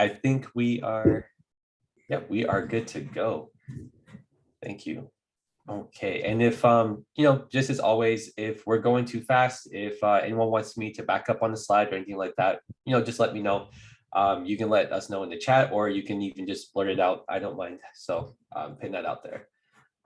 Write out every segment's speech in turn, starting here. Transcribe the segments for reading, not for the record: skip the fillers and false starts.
I think we are, yeah, we are good to go. Thank you. Okay, and if just as always, if we're going too fast, if anyone wants me to back up on the slide or anything like that, just let me know. You can let us know in the chat, or you can even just blurt it out. I don't mind. So putting that out there.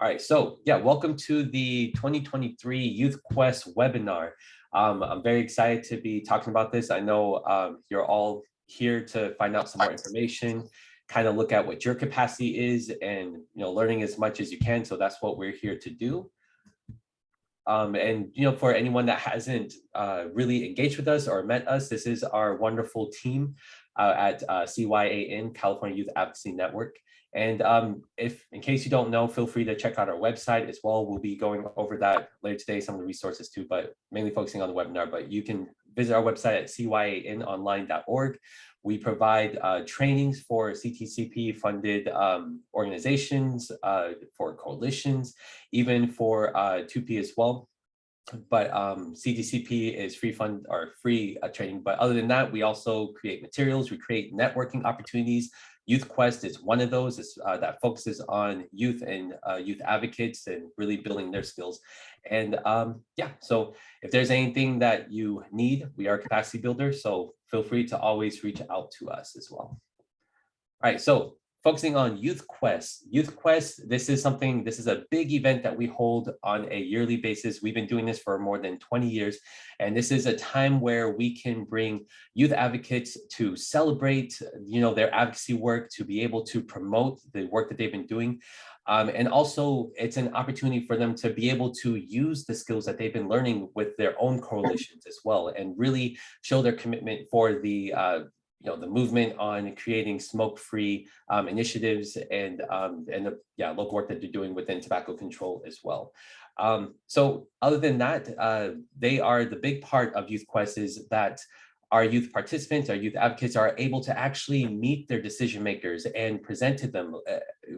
All right, so yeah, welcome to the 2023 Youth Quest webinar. I'm very excited to be talking about this. I know you're all here to find out some more information, kind of look at what your capacity is, and learning as much as you can. So that's what we're here to do. And for anyone that hasn't really engaged with us or met us, this is our wonderful team at CYAN, California Youth Advocacy Network. And if, in case you don't know, feel free to check out our website as well. We'll be going over that later today, some of the resources too, but mainly focusing on the webinar. But you can visit our website at cyanonline.org. We provide trainings for CTCP funded organizations, for coalitions, even for 2P as well. But CTCP is free fund or free training. But other than that, we also create materials, we create networking opportunities. Youth Quest is one of those that focuses on youth and youth advocates and really building their skills. And yeah, so if there's anything that you need, we are capacity builders. So feel free to always reach out to us as well. All right, so focusing on Youth Quest. Youth Quest, this is a big event that we hold on a yearly basis. We've been doing this for more than 20 years. And this is a time where we can bring youth advocates to celebrate, their advocacy work, to be able to promote the work that they've been doing. And also it's an opportunity for them to be able to use the skills that they've been learning with their own coalitions as well, and really show their commitment for the movement on creating smoke-free initiatives and the local work that they're doing within tobacco control as well. So other than that, they are the big part of Youth Quest is that our youth participants, our youth advocates are able to actually meet their decision makers and present to them,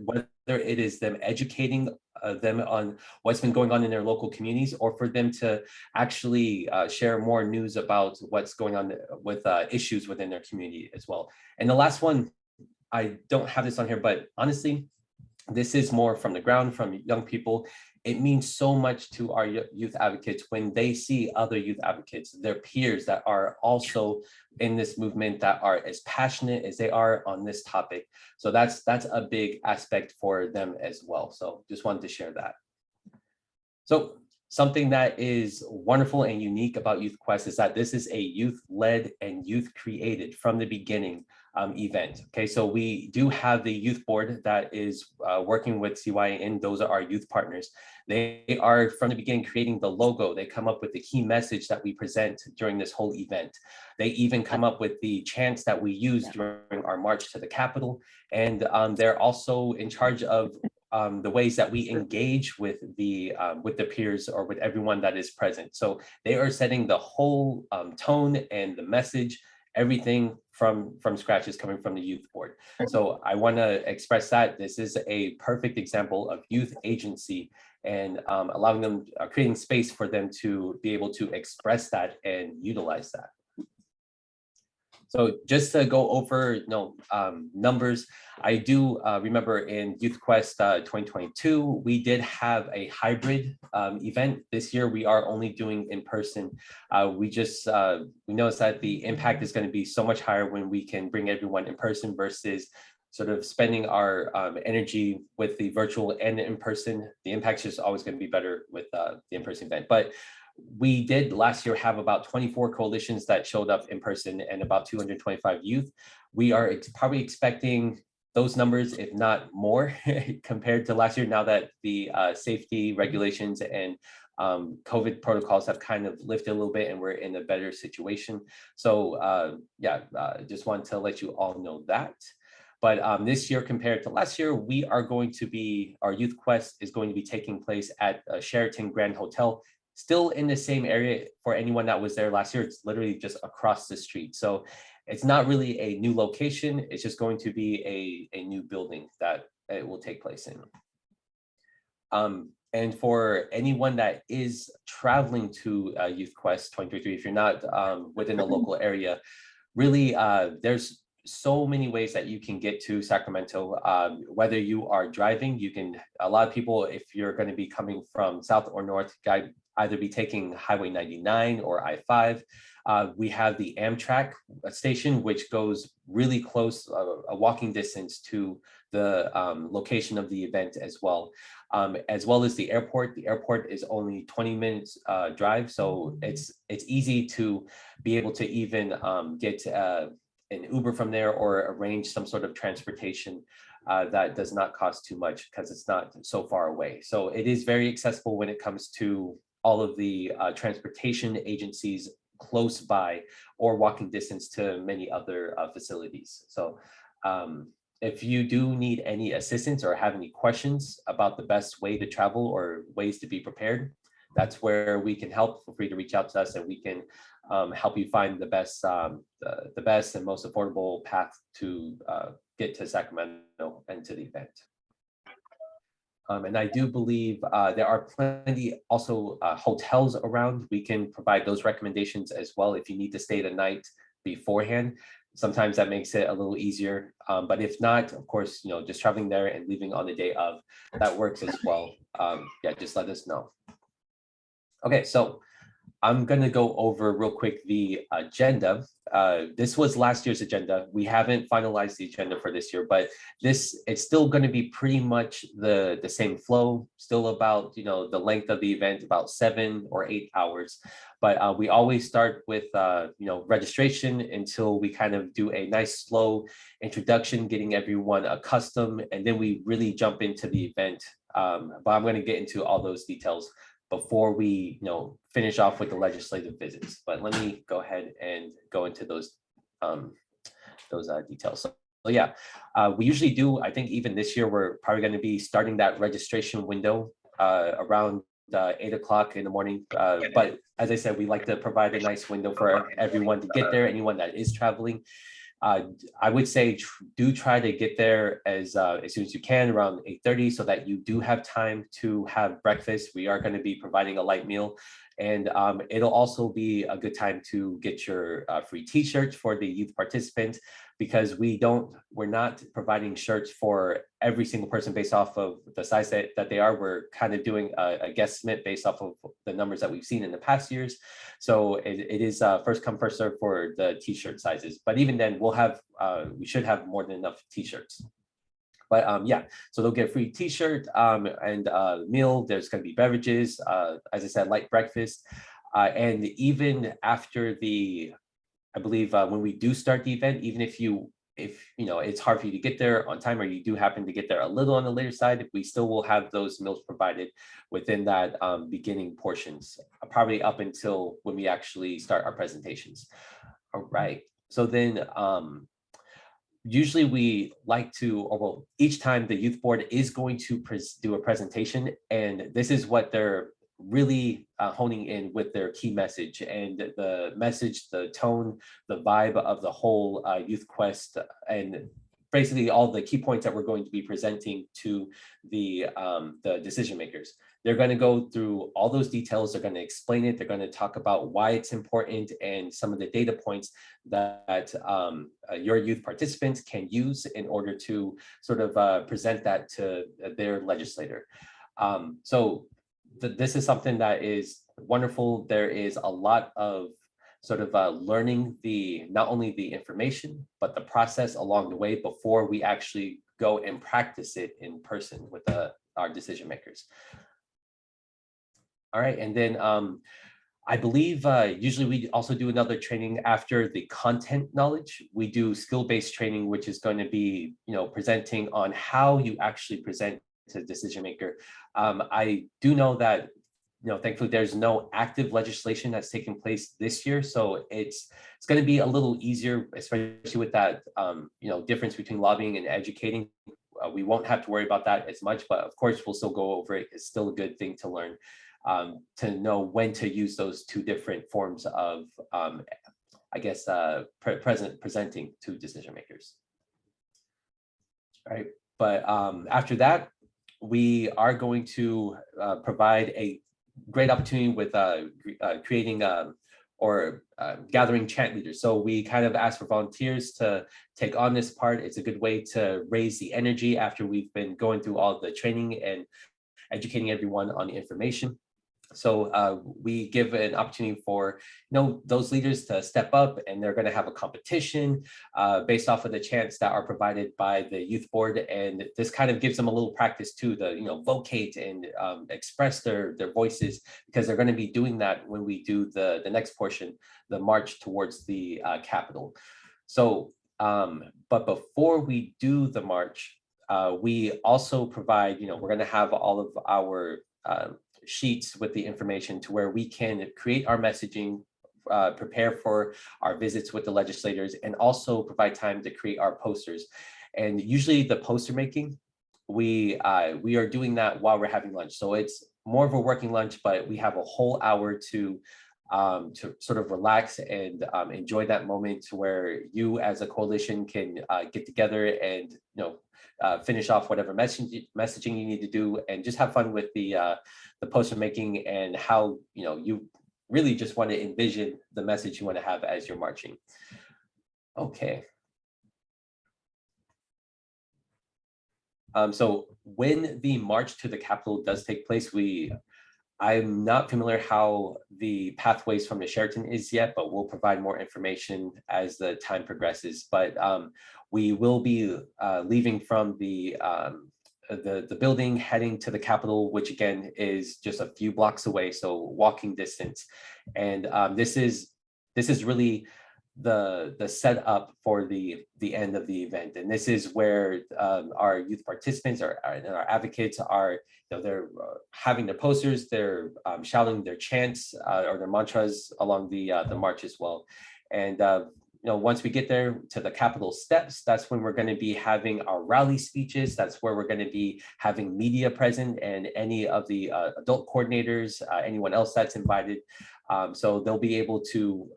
whether it is them educating them on what's been going on in their local communities, or for them to actually share more news about what's going on with issues within their community as well. And the last one, I don't have this on here, but honestly, this is more from the ground, from young people. It means so much to our youth advocates when they see other youth advocates, their peers that are also in this movement, that are as passionate as they are on this topic. So that's a big aspect for them as well. So just wanted to share that. So something that is wonderful and unique about Youth Quest is that this is a youth-led and youth-created from the beginning event. Okay, so we do have the youth board that is working with CYN. Those are our youth partners. They are from the beginning creating the logo. They come up with the key message that we present during this whole event. They even come up with the chants that we use during our march to the Capitol. And they're also in charge of the ways that we engage with the peers or with everyone that is present. So they are setting the whole tone and the message. Everything from scratch is coming from the youth board. So I want to express that this is a perfect example of youth agency and allowing them, creating space for them to be able to express that and utilize that. So just to go over numbers, I do remember in Youth Quest 2022, we did have a hybrid event. This year, we are only doing in person. We noticed that the impact is going to be so much higher when we can bring everyone in person versus sort of spending our energy with the virtual and in person. The impact is just always going to be better with the in-person event. But we did last year have about 24 coalitions that showed up in person and about 225 youth. We are probably expecting those numbers, if not more, compared to last year, now that the safety regulations and COVID protocols have kind of lifted a little bit and we're in a better situation. So just wanted to let you all know that. But this year compared to last year, our Youth Quest is going to be taking place at Sheraton Grand Hotel, still in the same area. For anyone that was there last year, it's literally just across the street. So it's not really a new location. It's just going to be a new building that it will take place in. And for anyone that is traveling to Youth Quest 2023, if you're not within the local area, really there's so many ways that you can get to Sacramento. Whether you are driving, you can, a lot of people, if you're going to be coming from south or north, either be taking Highway 99 or I-5. We have the Amtrak station, which goes really close, a walking distance to the location of the event as well. As well as the airport. The airport is only 20 minutes drive, so it's easy to be able to even get an Uber from there or arrange some sort of transportation that does not cost too much because it's not so far away. So it is very accessible when it comes to all of the transportation agencies close by or walking distance to many other facilities. So if you do need any assistance or have any questions about the best way to travel or ways to be prepared, that's where we can help. Feel free to reach out to us and we can help you find the best and most affordable path to get to Sacramento and to the event. And I do believe there are plenty also hotels around. We can provide those recommendations as well if you need to stay the night beforehand. Sometimes that makes it a little easier. But if not, of course, just traveling there and leaving on the day of, that works as well. Yeah, just let us know. Okay, so I'm going to go over real quick the agenda. This was last year's agenda. We haven't finalized the agenda for this year, but it's still going to be pretty much the same flow, still about, the length of the event, about 7 or 8 hours. But we always start with, registration until we kind of do a nice slow introduction, getting everyone accustomed, and then we really jump into the event. But I'm going to get into all those details before we finish off with the legislative visits. But let me go ahead and go into those details. So yeah, we usually do, I think even this year, we're probably going to be starting that registration window around 8 o'clock in the morning. But as I said, we like to provide a nice window for everyone to get there, anyone that is traveling. I would say do try to get there as soon as you can, around 8:30, so that you do have time to have breakfast. We are going to be providing a light meal, and it'll also be a good time to get your free t-shirts for the youth participants, because we're not providing shirts for every single person based off of the size that they are. We're kind of doing a guesstimate based off of the numbers that we've seen in the past years. So it is first come, first serve for the t-shirt sizes. But even then, we should have more than enough t-shirts. But yeah, so they'll get a free t-shirt and meal. There's going to be beverages, as I said, light breakfast. And even after I believe when we do start the event, even if it's hard for you to get there on time, or you do happen to get there a little on the later side, we still will have those meals provided within that beginning portions, probably up until when we actually start our presentations. All right. So then usually we like to, or well, each time the youth board is going to do a presentation, and this is what they're really honing in with their key message, and the message, the tone, the vibe of the whole youth quest, and basically all the key points that we're going to be presenting to the decision makers. They're going to go through all those details. They're going to explain it. They're going to talk about why it's important and some of the data points that your youth participants can use in order to sort of present that to their legislator. So this is something that is wonderful. There is a lot of sort of learning not only the information, but the process along the way before we actually go and practice it in person with our decision makers. All right, and then I believe usually we also do another training after the content knowledge. We do skill-based training, which is going to be, presenting on how you actually present to the decision maker. I do know that, thankfully there's no active legislation that's taking place this year. So it's going to be a little easier, especially with that, difference between lobbying and educating. We won't have to worry about that as much, but of course we'll still go over it. It's still a good thing to learn, to know when to use those two different forms of, I guess, presenting to decision makers. All right, but after that, we are going to provide a great opportunity with creating or gathering chant leaders. So we kind of ask for volunteers to take on this part. It's a good way to raise the energy after we've been going through all the training and educating everyone on the information. So we give an opportunity for those leaders to step up, and they're going to have a competition based off of the chants that are provided by the youth board, and this kind of gives them a little practice too to vocate and express their voices, because they're going to be doing that when we do the next portion, the march towards the Capitol. So but before we do the march, we also provide, we're going to have all of our sheets with the information to where we can create our messaging, prepare for our visits with the legislators, and also provide time to create our posters. And usually the poster making, we are doing that while we're having lunch. So it's more of a working lunch, but we have a whole hour to sort of relax and enjoy that moment, to where you as a coalition can get together and finish off whatever messaging you need to do, and just have fun with the poster making, and how you really just want to envision the message you want to have as you're marching. Okay. So when the march to the Capitol does take place, I'm not familiar how the pathways from the Sheraton is yet, but we'll provide more information as the time progresses. But we will be leaving from the building, heading to the Capitol, which again is just a few blocks away, so walking distance. And this is really the setup for the end of the event, and this is where our youth participants and our advocates are. They're having their posters, they're shouting their chants or their mantras along the march as well. And once we get there to the Capitol steps, that's when we're going to be having our rally speeches. That's where we're going to be having media present, and any of the adult coordinators, anyone else that's invited. So they'll be able to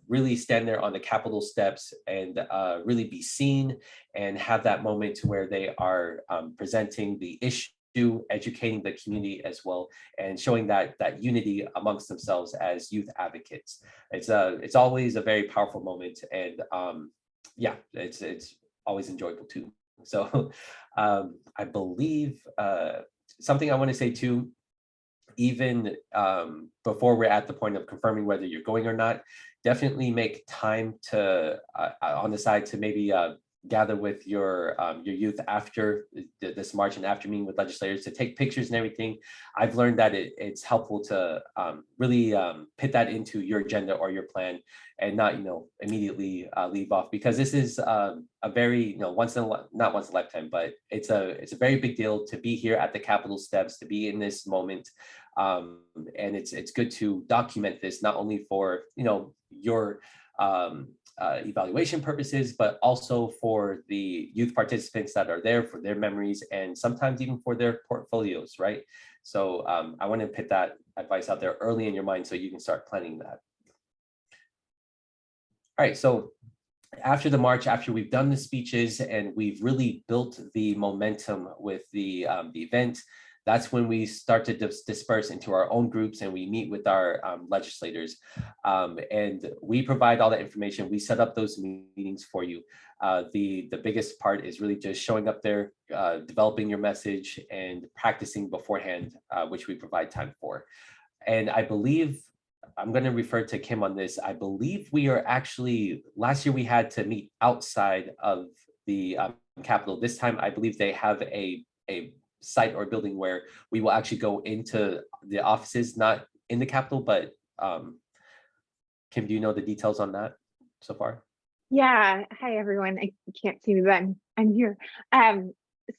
really stand there on the Capitol steps and really be seen, and have that moment to where they are presenting the issue, educating the community as well, and showing that unity amongst themselves as youth advocates. It's always a very powerful moment, and yeah, it's always enjoyable too. So I believe something I want to say too, even before we're at the point of confirming whether you're going or not, definitely make time to on the side to maybe gather with your youth after this march, and after meeting with legislators, to take pictures and everything. I've learned that it's helpful to really put that into your agenda or your plan, and not immediately leave off, because this is a very not once in a lifetime, but it's a very big deal to be here at the Capitol steps, to be in this moment. And it's good to document this, not only for your evaluation purposes, but also for the youth participants that are there, for their memories, and sometimes even for their portfolios, right? So I want to put that advice out there early in your mind so you can start planning that. All right, so after the march, after we've done the speeches and we've really built the momentum with the event, that's when we start to disperse into our own groups, and we meet with our legislators, and we provide all that information. We set up those meetings for you. The biggest part is really just showing up there, developing your message, and practicing beforehand, which we provide time for. And I believe, I'm going to refer to Kim on this, I believe we are actually, last year we had to meet outside of the Capitol. This time, I believe they have a site or building where we will actually go into the offices, not in the Capitol. But Kim, do you know the details on that so far? Yeah. Hi, everyone. I can't see me, but I'm here.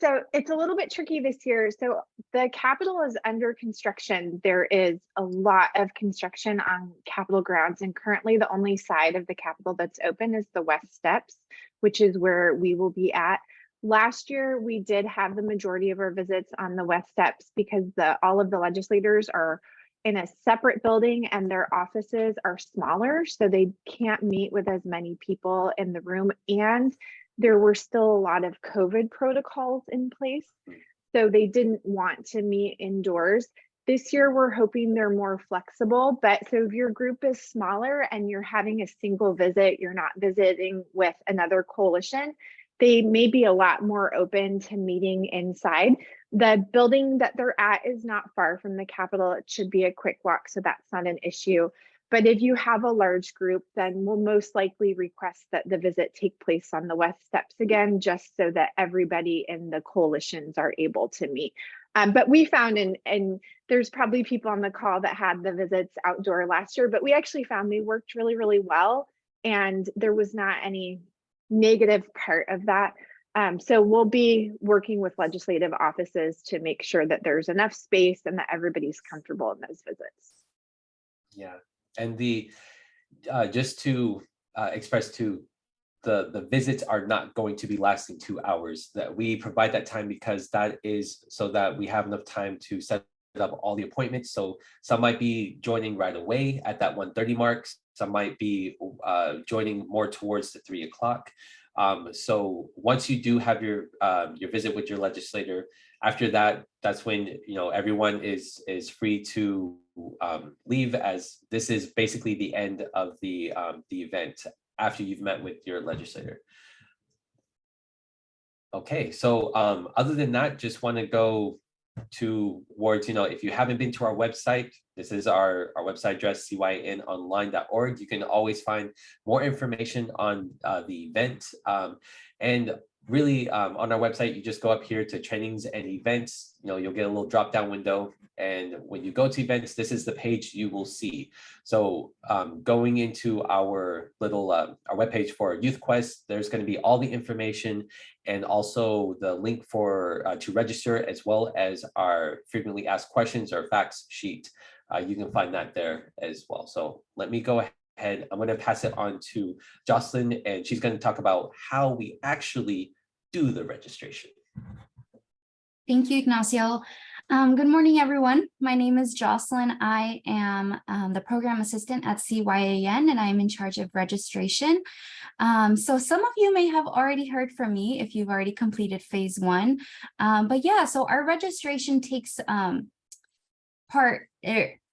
So it's a little bit tricky this year. So the Capitol is under construction. There is a lot of construction on Capitol grounds, and currently the only side of the Capitol that's open is the West Steps, which is where we will be at. Last year, we did have the majority of our visits on the West Steps because all of the legislators are in a separate building and their offices are smaller, so they can't meet with as many people in the room. And there were still a lot of COVID protocols in place, so they didn't want to meet indoors. This year, we're hoping they're more flexible, but so if your group is smaller and you're having a single visit, you're not visiting with another coalition, they may be a lot more open to meeting inside. The building that they're at is not far from the Capitol. It should be a quick walk, so that's not an issue. But if you have a large group, then we'll most likely request that the visit take place on the West Steps again, just so that everybody in the coalitions are able to meet. But we found, and there's probably people on the call that had the visits outdoor last year, but we actually found they worked really, really well. And there was not any negative part of that. So we'll be working with legislative offices to make sure that there's enough space and that everybody's comfortable in those visits. Yeah, and the just to express to the visits are not going to be lasting 2 hours. That we provide that time because that is so that we have enough time to set up all the appointments. So some might be joining right away at that 1:30 mark. Some might be joining more towards the 3 o'clock. So once you do have your visit with your legislator, after that, that's when everyone is free to leave, as this is basically the end of the event after you've met with your legislator. Okay, so other than that, just want to go towards, if you haven't been to our website, this is our website address, cynonline.org. You can always find more information on the event. And really on our website, you just go up here to trainings and events. You'll get a little drop down window. And when you go to events, this is the page you will see. So going into our little our webpage for Youth Quest, there's going to be all the information and also the link for to register, as well as our frequently asked questions or facts sheet. You can find that there as well. So let me go ahead. I'm going to pass it on to Jocelyn, and she's going to talk about how we actually do the registration. Thank you, Ignacio. Good morning, everyone. My name is Jocelyn. I am the program assistant at CYAN, and I'm in charge of registration. So some of you may have already heard from me if you've already completed phase 1. But yeah, so our registration takes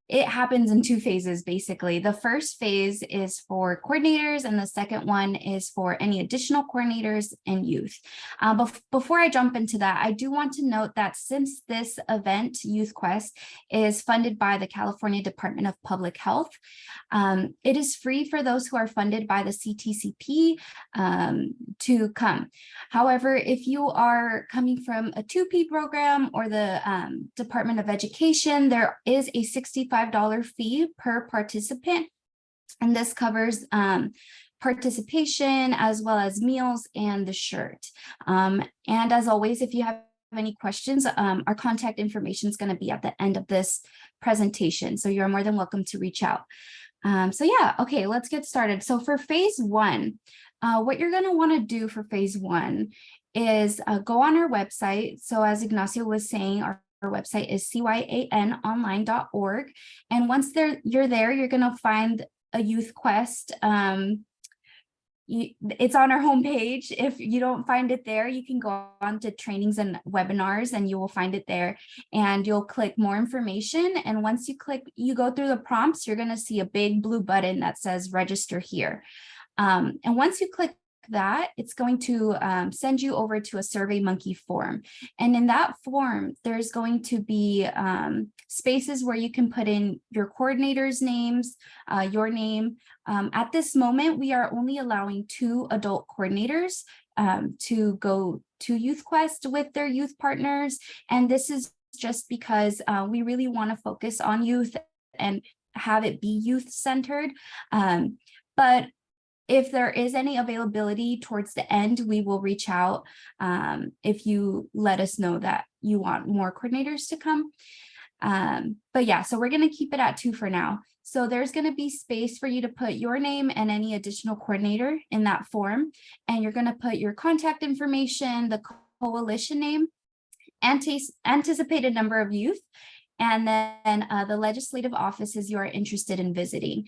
it happens in 2 phases, basically. The first phase is for coordinators, and the second one is for any additional coordinators and youth. But before I jump into that, I do want to note that since this event, Youth Quest, is funded by the California Department of Public Health, it is free for those who are funded by the CTCP to come. However, if you are coming from a 2P program or the Department of Education, there is a $65 fee per participant, and this covers participation as well as meals and the shirt. And as always, if you have any questions, our contact information is going to be at the end of this presentation, so you're more than welcome to reach out. So yeah, okay, let's get started. So for phase 1, what you're going to want to do for phase 1 is go on our website. So as Ignacio was saying, our website is cyanonline.org. And once you're there, you're going to find a Youth Quest. It's on our homepage. If you don't find it there, you can go on to trainings and webinars, and you will find it there. And you'll click more information. And once you go through the prompts, you're going to see a big blue button that says register here. And once you click that, it's going to send you over to a SurveyMonkey form. And in that form, there's going to be spaces where you can put in your coordinators' names, your name. At this moment, we are only allowing 2 adult coordinators to go to Youth Quest with their youth partners. And this is just because we really want to focus on youth and have it be youth-centered. But if there is any availability towards the end, we will reach out if you let us know that you want more coordinators to come. But yeah, so we're going to keep it at 2 for now. So there's going to be space for you to put your name and any additional coordinator in that form. And you're going to put your contact information, the coalition name, anticipated number of youth, and then the legislative offices you are interested in visiting.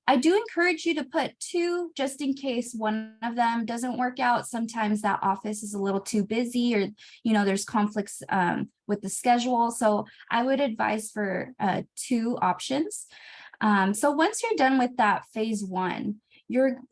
I do encourage you to put 2 just in case one of them doesn't work out. Sometimes that office is a little too busy, or there's conflicts with the schedule. So I would advise for 2 options. So once you're done with that phase 1,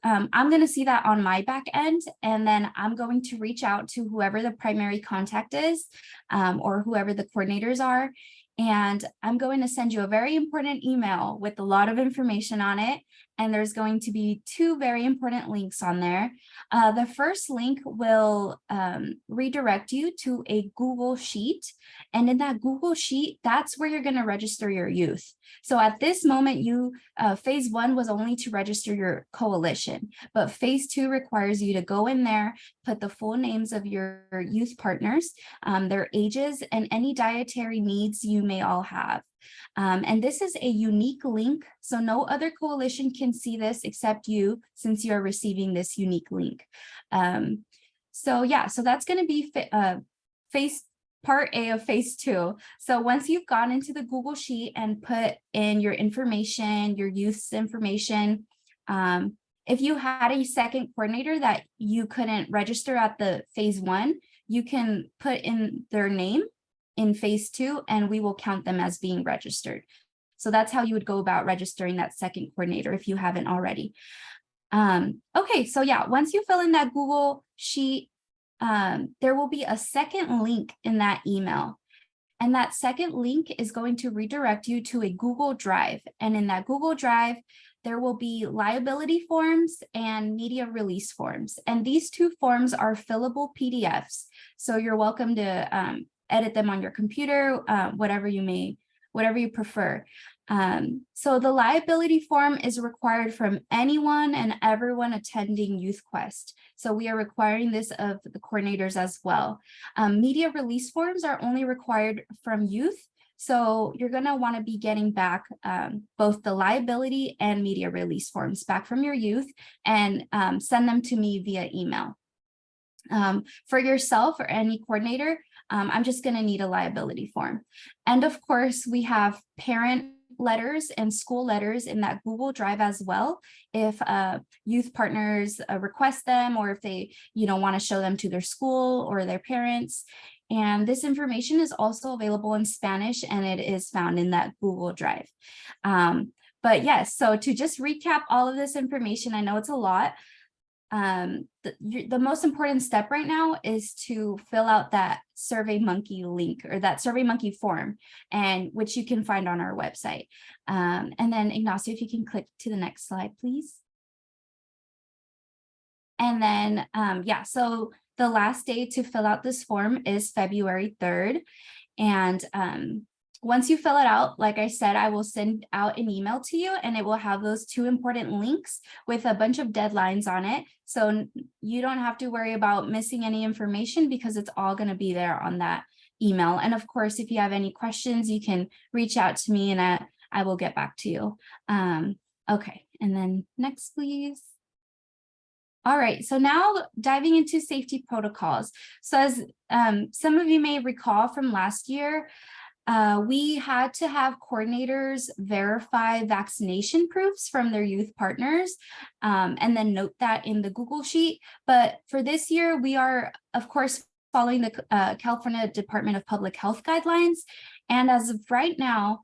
I'm going to see that on my back end, and then I'm going to reach out to whoever the primary contact is, or whoever the coordinators are. And I'm going to send you a very important email with a lot of information on it. And there's going to be 2 very important links on there. The first link will redirect you to a Google Sheet. And in that Google Sheet, that's where you're going to register your youth. So at this moment, phase 1 was only to register your coalition, but phase 2 requires you to go in there, put the full names of your youth partners, their ages, and any dietary needs you may all have. And this is a unique link, so no other coalition can see this except you, since you are receiving this unique link. So that's going to be part A of phase 2. So once you've gone into the Google Sheet and put in your information, your youth's information, if you had a second coordinator that you couldn't register at the phase 1, you can put in their name in phase 2, and we will count them as being registered. So that's how you would go about registering that second coordinator if you haven't already. Okay, so once you fill in that Google Sheet, there will be a second link in that email. And that second link is going to redirect you to a Google Drive. And in that Google Drive, there will be liability forms and media release forms. And these 2 forms are fillable PDFs. So you're welcome to edit them on your computer, whatever you prefer. So the liability form is required from anyone and everyone attending Youth Quest. So we are requiring this of the coordinators as well. Media release forms are only required from youth. So you're going to want to be getting back both the liability and media release forms back from your youth, and send them to me via email. For yourself or any coordinator, I'm just going to need a liability form. And of course, we have parent letters and school letters in that Google Drive as well, if youth partners request them, or if they want to show them to their school or their parents. And this information is also available in Spanish, and it is found in that Google Drive. But yes, so to just recap all of this information, I know it's a lot. The most important step right now is to fill out that SurveyMonkey link, or that SurveyMonkey form, and which you can find on our website. And then Ignacio, if you can click to the next slide, please. And then, so the last day to fill out this form is February 3rd. And once you fill it out, like I said, I will send out an email to you, and it will have those 2 important links with a bunch of deadlines on it. So you don't have to worry about missing any information, because it's all going to be there on that email. And of course, if you have any questions, you can reach out to me, and I will get back to you. Okay, and then next, please. All right, so now diving into safety protocols. So as some of you may recall from last year, we had to have coordinators verify vaccination proofs from their youth partners, and then note that in the Google Sheet. But for this year, we are, of course, following the California Department of Public Health guidelines. And as of right now,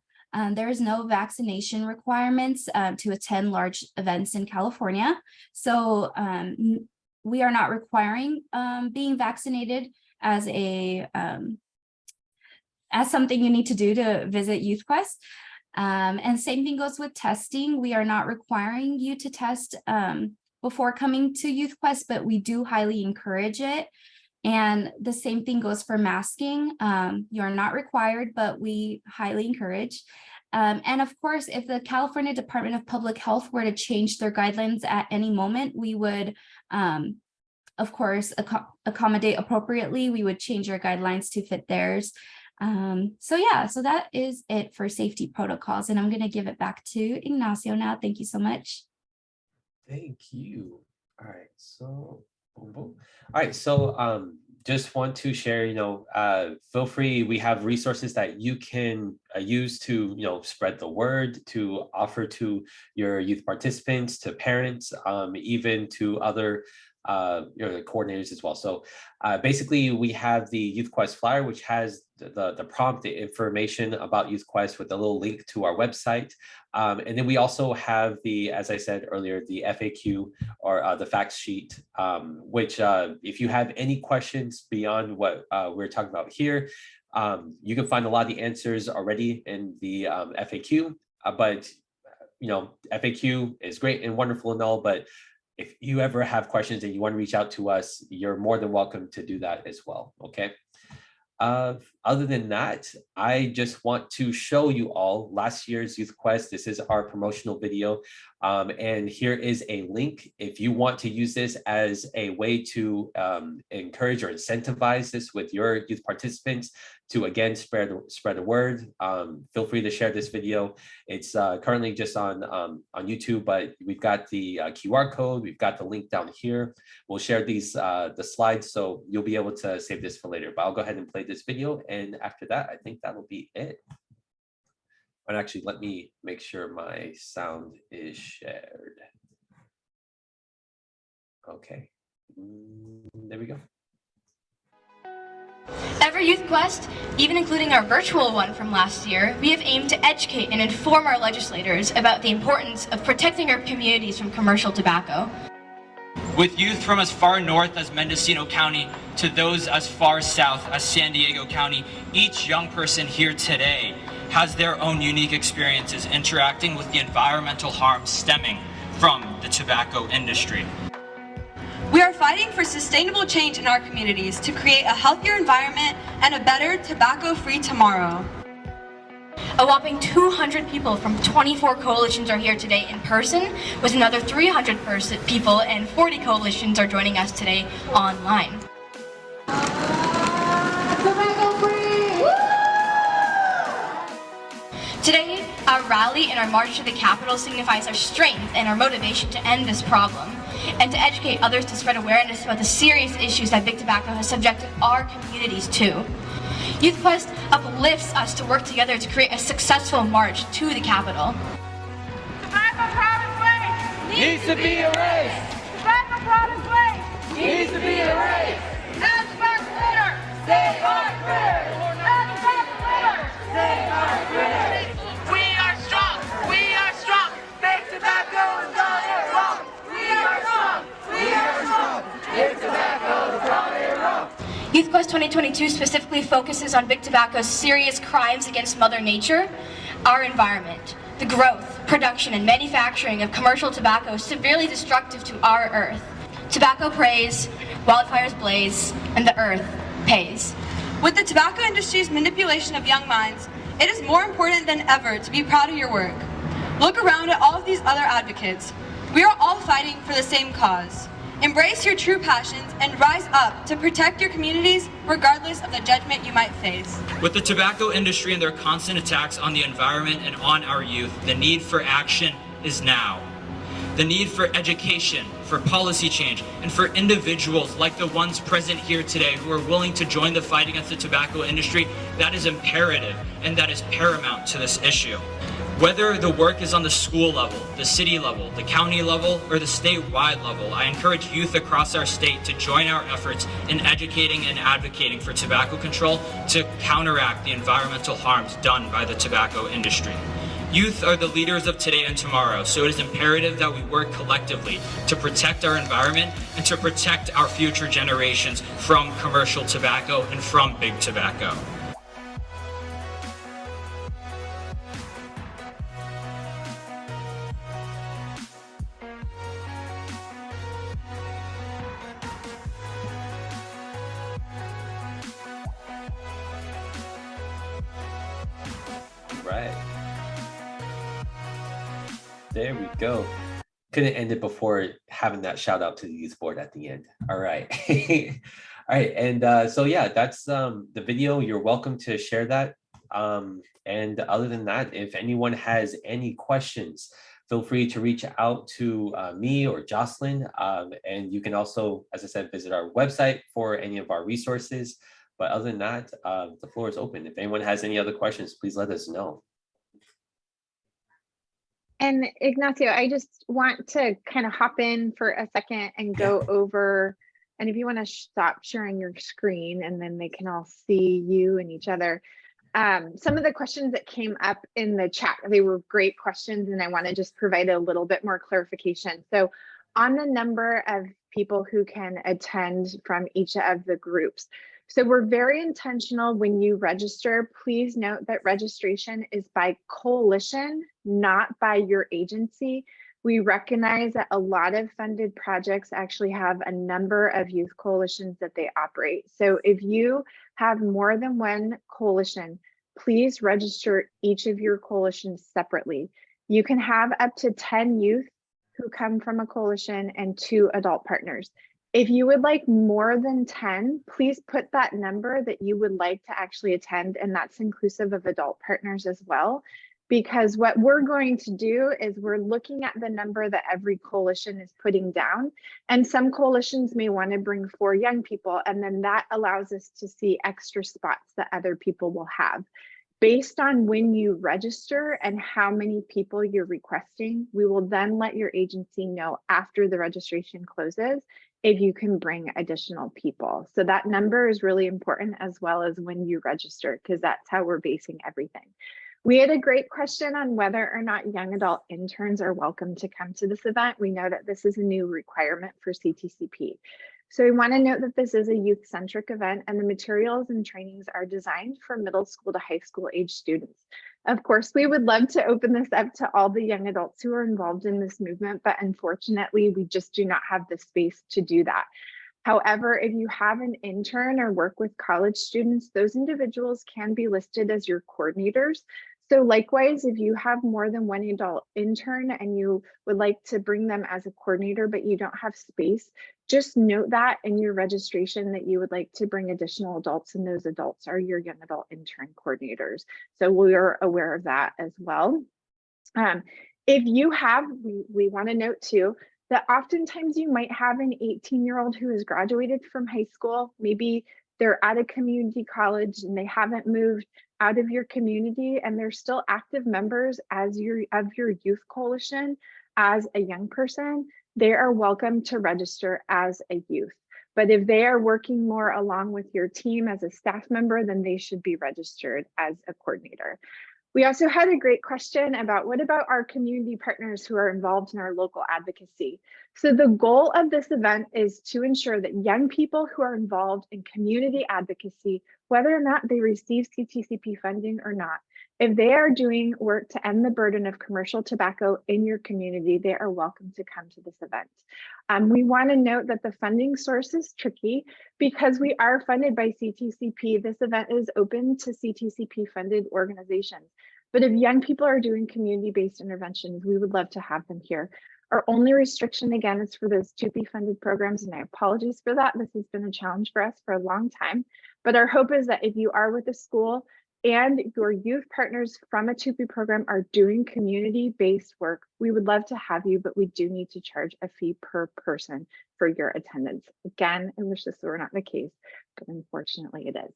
there is no vaccination requirements to attend large events in California. So we are not requiring being vaccinated as something you need to do to visit Youth Quest. And same thing goes with testing. We are not requiring you to test before coming to Youth Quest, but we do highly encourage it. And the same thing goes for masking. You're not required, but we highly encourage. And of course, if the California Department of Public Health were to change their guidelines at any moment, we would, of course, accommodate appropriately. We would change our guidelines to fit theirs. So that is it for safety protocols. And I'm going to give it back to Ignacio now. Thank you so much. Thank you. All right, so boom, boom. All right, so just want to share, feel free. We have resources that you can use to, spread the word, to offer to your youth participants, to parents, even to other the coordinators as well. So basically, we have the Youth Quest flyer, which has the prompt, the information about Youth Quest with a little link to our website. And then we also have as I said earlier, the FAQ or the fact sheet, which if you have any questions beyond what we're talking about here, you can find a lot of the answers already in the FAQ. But FAQ is great and wonderful and all, but if you ever have questions and you want to reach out to us, you're more than welcome to do that as well. Okay. Other than that, I just want to show you all last year's Youth Quest. This is our promotional video. And here is a link. If you want to use this as a way to encourage or incentivize this with your youth participants to, again, spread the word, feel free to share this video. It's currently just on YouTube, but we've got the QR code. We've got the link down here. We'll share these the slides, so you'll be able to save this for later. But I'll go ahead and play this video. And after that, I think that'll be it. And actually, let me make sure my sound is shared. Okay, there we go. Every Youth Quest, even including our virtual one from last year, we have aimed to educate and inform our legislators about the importance of protecting our communities from commercial tobacco. With youth from as far north as Mendocino County to those as far south as San Diego County, each young person here today has their own unique experiences interacting with the environmental harm stemming from the tobacco industry. We are fighting for sustainable change in our communities to create a healthier environment and a better tobacco-free tomorrow. A whopping 200 people from 24 coalitions are here today in person, with another 300 people and 40 coalitions are joining us today online. Today, our rally and our march to the Capitol signifies our strength and our motivation to end this problem, and to educate others to spread awareness about the serious issues that big tobacco has subjected our communities to. Youth Quest uplifts us to work together to create a successful march to the Capitol. Tobacco product waste needs to be erased. Tobacco product waste needs to be erased. And tobacco litter. Save our critters. And tobacco litter. Save our critters. We are strong. We are strong. Big tobacco has got it wrong. We are strong. We are strong. Big tobacco has got it wrong. Youth Quest 2022 specifically focuses on big tobacco's serious crimes against Mother Nature, our environment. The growth, production, and manufacturing of commercial tobacco is severely destructive to our earth. Tobacco preys, wildfires blaze, and the earth pays. With the tobacco industry's manipulation of young minds, it is more important than ever to be proud of your work. Look around at all of these other advocates. We are all fighting for the same cause. Embrace your true passions and rise up to protect your communities regardless of the judgment you might face. With the tobacco industry and their constant attacks on the environment and on our youth, the need for action is now. The need for education, for policy change, and for individuals like the ones present here today who are willing to join the fight against the tobacco industry, that is imperative and that is paramount to this issue. Whether the work is on the school level, the city level, the county level, or the statewide level, I encourage youth across our state to join our efforts in educating and advocating for tobacco control to counteract the environmental harms done by the tobacco industry. Youth are the leaders of today and tomorrow, so it is imperative that we work collectively to protect our environment and to protect our future generations from commercial tobacco and from big tobacco. Right. There we go. Couldn't end it before having that shout out to the youth board at the end. All right. All right. And so, yeah, that's the video. You're welcome to share that. And other than that, if anyone has any questions, feel free to reach out to me or Jocelyn. And you can also, as I said, visit our website for any of our resources. But other than that, the floor is open. If anyone has any other questions, please let us know. And Ignacio, I just want to kind of hop in for a second and go over, and if you want to stop sharing your screen and then they can all see you and each other. Some of the questions that came up in the chat, they were great questions, and I want to just provide a little bit more clarification. So on the number of people who can attend from each of the groups. So we're very intentional when you register. Please note that registration is by coalition, not by your agency. We recognize that a lot of funded projects actually have a number of youth coalitions that they operate. So if you have more than one coalition, please register each of your coalitions separately. You can have up to 10 youth who come from a coalition and 2 adult partners. If you would like more than 10, please put that number that you would like to actually attend, and that's inclusive of adult partners as well. Because what we're going to do is we're looking at the number that every coalition is putting down. And some coalitions may want to bring 4 young people, and then that allows us to see extra spots that other people will have. Based on when you register and how many people you're requesting, we will then let your agency know after the registration closes if you can bring additional people. So that number is really important, as well as when you register, because that's how we're basing everything. We had a great question on whether or not young adult interns are welcome to come to this event. We know that this is a new requirement for CTCP. So we want to note that this is a youth-centric event, and the materials and trainings are designed for middle school to high school age students. Of course, we would love to open this up to all the young adults who are involved in this movement, but unfortunately, we just do not have the space to do that. However, if you have an intern or work with college students, those individuals can be listed as your coordinators. So likewise, if you have more than one adult intern and you would like to bring them as a coordinator, but you don't have space, just note that in your registration that you would like to bring additional adults, and those adults are your young adult intern coordinators. So we're aware of that as well. If you have, we want to note too, that oftentimes you might have an 18-year-old who has graduated from high school. Maybe they're at a community college and they haven't moved out of your community, and they're still active members as your youth coalition as a young person. They are welcome to register as a youth. But if they are working more along with your team as a staff member, then they should be registered as a coordinator. We also had a great question about what about our community partners who are involved in our local advocacy. So the goal of this event is to ensure that young people who are involved in community advocacy, whether or not they receive CTCP funding or not, if they are doing work to end the burden of commercial tobacco in your community, they are welcome to come to this event. We want to note that the funding source is tricky because we are funded by CTCP. This event is open to CTCP funded organizations. But if young people are doing community-based interventions, we would love to have them here. Our only restriction, again, is for those to be funded programs, and I apologize for that. This has been a challenge for us for a long time. But our hope is that if you are with a school and your youth partners from a 2P program are doing community-based work, we would love to have you, but we do need to charge a fee per person for your attendance. Again, I wish this were not the case, but unfortunately it is.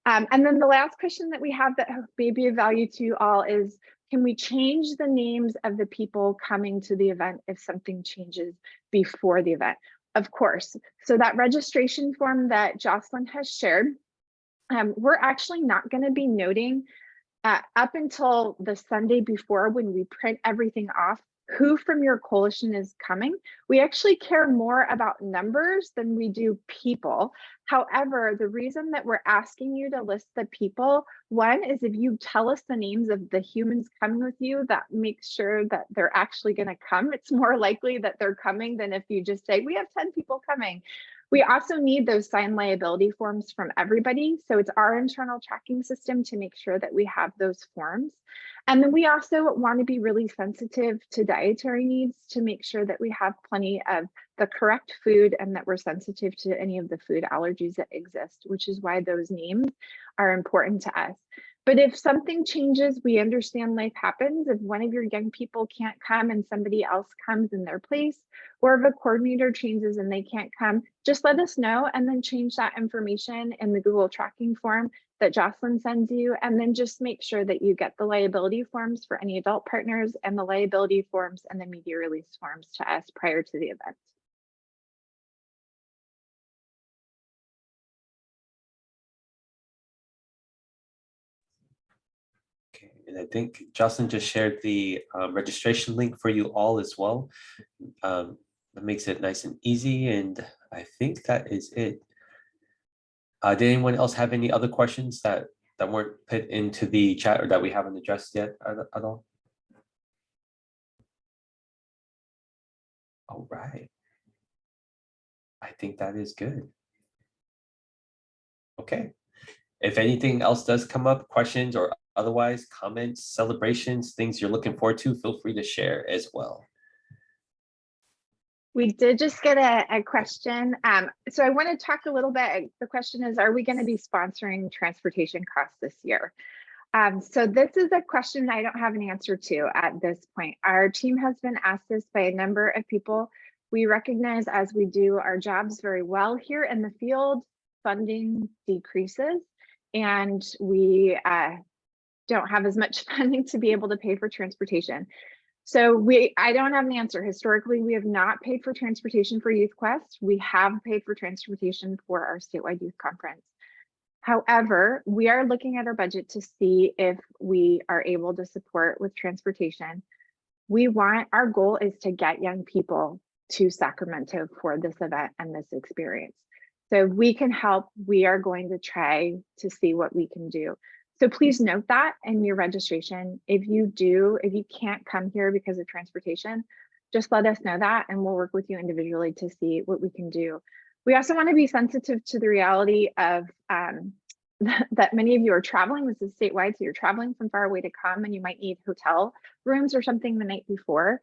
And then the last question that we have that may be of value to you all is, can we change the names of the people coming to the event if something changes before the event? Of course. So that registration form that Jocelyn has shared, we're actually not going to be noting up until the Sunday before, when we print everything off, who from your coalition is coming. We actually care more about numbers than we do people. However, the reason that we're asking you to list the people, one is if you tell us the names of the humans coming with you, that makes sure that they're actually going to come. It's more likely that they're coming than if you just say, we have 10 people coming. We also need those signed liability forms from everybody. So it's our internal tracking system to make sure that we have those forms. And then we also want to be really sensitive to dietary needs to make sure that we have plenty of the correct food and that we're sensitive to any of the food allergies that exist, which is why those names are important to us. But if something changes, we understand life happens. If one of your young people can't come and somebody else comes in their place, or if a coordinator changes and they can't come, just let us know and then change that information in the Google tracking form that Jocelyn sends you. And then just make sure that you get the liability forms for any adult partners and the liability forms and the media release forms to us prior to the event. Okay, and I think Jocelyn just shared the registration link for you all as well. That makes it nice and easy, and I think that is it. Did anyone else have any other questions that weren't put into the chat or that we haven't addressed yet at all? All right. I think that is good. Okay. If anything else does come up, questions or otherwise, comments, celebrations, things you're looking forward to, feel free to share as well. We did just get a question. So I want to talk a little bit. The question is, are we going to be sponsoring transportation costs this year? So this is a question I don't have an answer to at this point. Our team has been asked this by a number of people. We recognize as we do our jobs very well here in the field, funding decreases, and we don't have as much funding to be able to pay for transportation. So I don't have an answer. Historically, we have not paid for transportation for Youth Quest. We have paid for transportation for our statewide youth conference. However, we are looking at our budget to see if we are able to support with transportation. Our goal is to get young people to Sacramento for this event and this experience. So if we can help, we are going to try to see what we can do. So please note that in your registration. If you can't come here because of transportation, just let us know that and we'll work with you individually to see what we can do. We also want to be sensitive to the reality of that many of you are traveling. This is statewide, so you're traveling from far away to come and you might need hotel rooms or something the night before.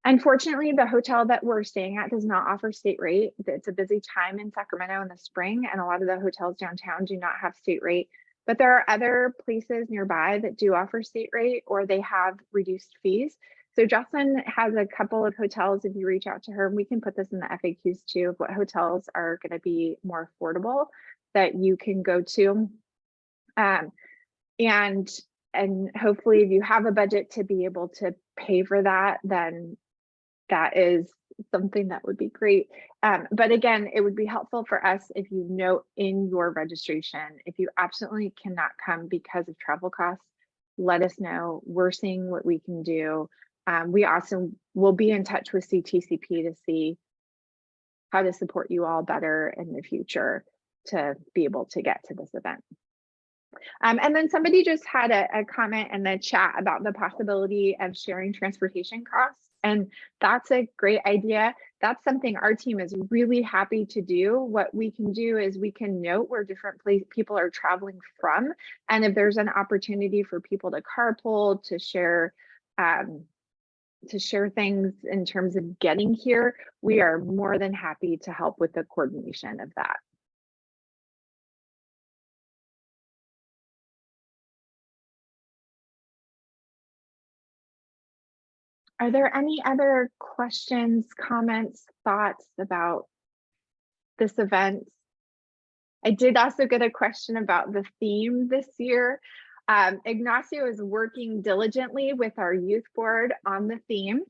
Unfortunately, the hotel that we're staying at does not offer state rate. It's a busy time in Sacramento in the spring, and a lot of the hotels downtown do not have state rate. But there are other places nearby that do offer state rate or they have reduced fees. So Jocelyn has a couple of hotels. If you reach out to her, we can put this in the FAQs too, of what hotels are going to be more affordable that you can go to. And hopefully if you have a budget to be able to pay for that, then that is something that would be great. But again, it would be helpful for us if you note in your registration, if you absolutely cannot come because of travel costs, let us know. We're seeing what we can do. We also will be in touch with CTCP to see how to support you all better in the future to be able to get to this event. And then somebody just had a comment in the chat about the possibility of sharing transportation costs. And that's a great idea. That's something our team is really happy to do. What we can do is we can note where different people are traveling from. And if there's an opportunity for people to carpool, to share things in terms of getting here, we are more than happy to help with the coordination of that. Are there any other questions, comments, thoughts about this event? I did also get a question about the theme this year. Ignacio is working diligently with our youth board on the theme.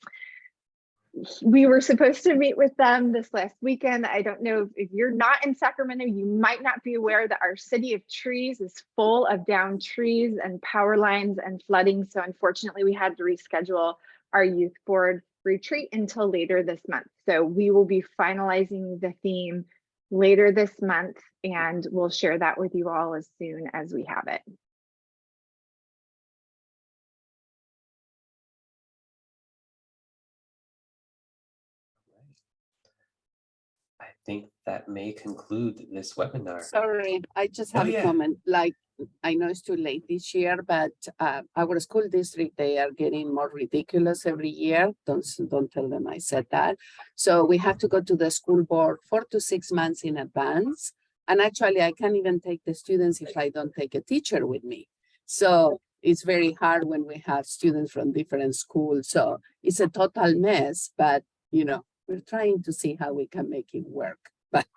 We were supposed to meet with them this last weekend. I don't know if you're not in Sacramento, you might not be aware that our city of trees is full of downed trees and power lines and flooding. So unfortunately, we had to reschedule our youth board retreat until later this month. So we will be finalizing the theme later this month and we'll share that with you all as soon as we have it. I think that may conclude this webinar. Sorry, I just have yeah. a comment. Like, I know it's too late this year, but our school district, they are getting more ridiculous every year. Don't tell them I said that. So we have to go to the school board 4 to 6 months in advance. And actually, I can't even take the students if I don't take a teacher with me. So it's very hard when we have students from different schools. So it's a total mess, but we're trying to see how we can make it work. But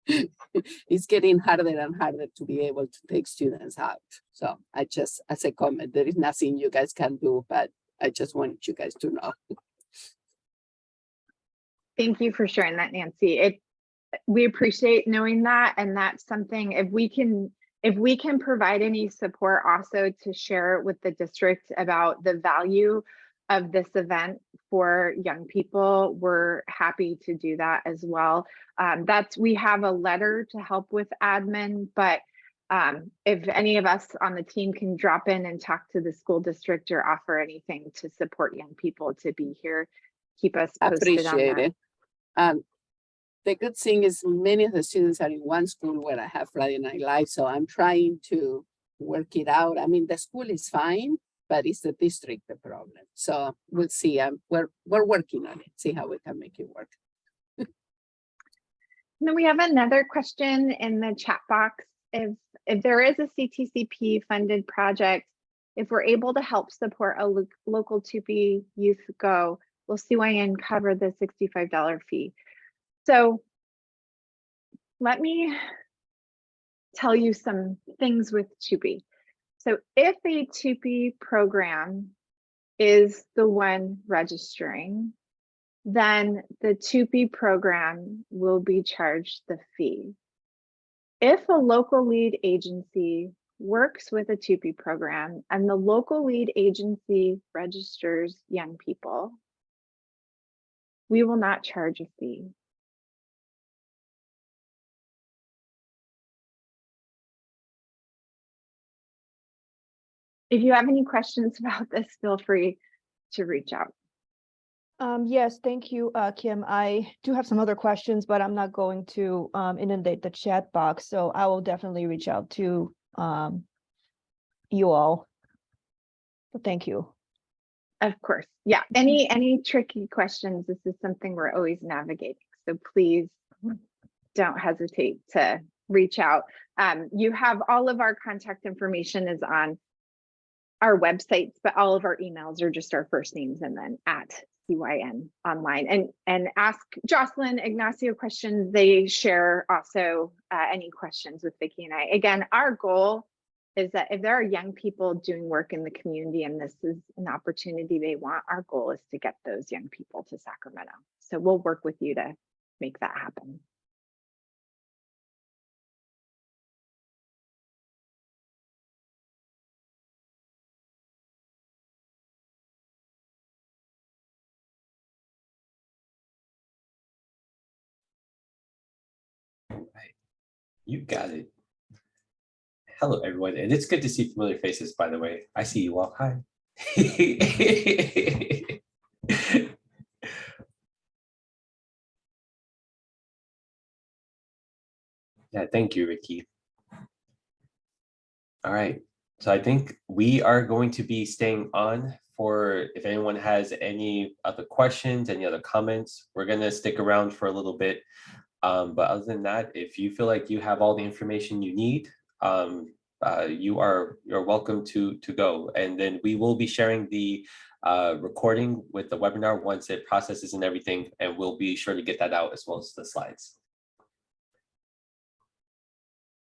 it's getting harder and harder to be able to take students out. So I just, as a comment, there is nothing you guys can do, but I just wanted you guys to know. Thank you for sharing that, Nancy. We appreciate knowing that, and that's something, if we can provide any support also to share with the district about the value of this event for young people, we're happy to do that as well. We have a letter to help with admin, but if any of us on the team can drop in and talk to the school district or offer anything to support young people to be here, keep us posted on Appreciate that. it. The good thing is many of the students are in one school where I have Friday Night Live, so I'm trying to work it out. I mean, the school is fine, but it's the district the problem. So we'll see. We're working on it. See how we can make it work. Then we have another question in the chat box. If there is a CTCP funded project, if we're able to help support a local TUPE Youth Go, will CYN cover the $65 fee? So let me tell you some things with TUPE. So if a TUPE program is the one registering, then the TUPE program will be charged the fee. If a local lead agency works with a TUPE program and the local lead agency registers young people, we will not charge a fee. If you have any questions about this, feel free to reach out. Yes, thank you, Kim. I do have some other questions, but I'm not going to inundate the chat box. So I will definitely reach out to you all. But thank you. Of course. Yeah. Any tricky questions, this is something we're always navigating. So please don't hesitate to reach out. You have all of our contact information is on our websites, but all of our emails are just our first names and then at CYN online. And ask Jocelyn, Ignacio questions. They share also any questions with Vicki and I. Again, our goal is that if there are young people doing work in the community and this is an opportunity they want, our goal is to get those young people to Sacramento. So we'll work with you to make that happen. You got it. Hello, everyone, and it's good to see familiar faces, by the way. I see you all. Hi. Yeah, thank you, Ricky. All right, so I think we are going to be staying on for if anyone has any other questions, any other comments, we're gonna stick around for a little bit. But other than that, if you feel like you have all the information you need, you're welcome to go. And then we will be sharing the recording with the webinar once it processes and everything, and we'll be sure to get that out as well as the slides.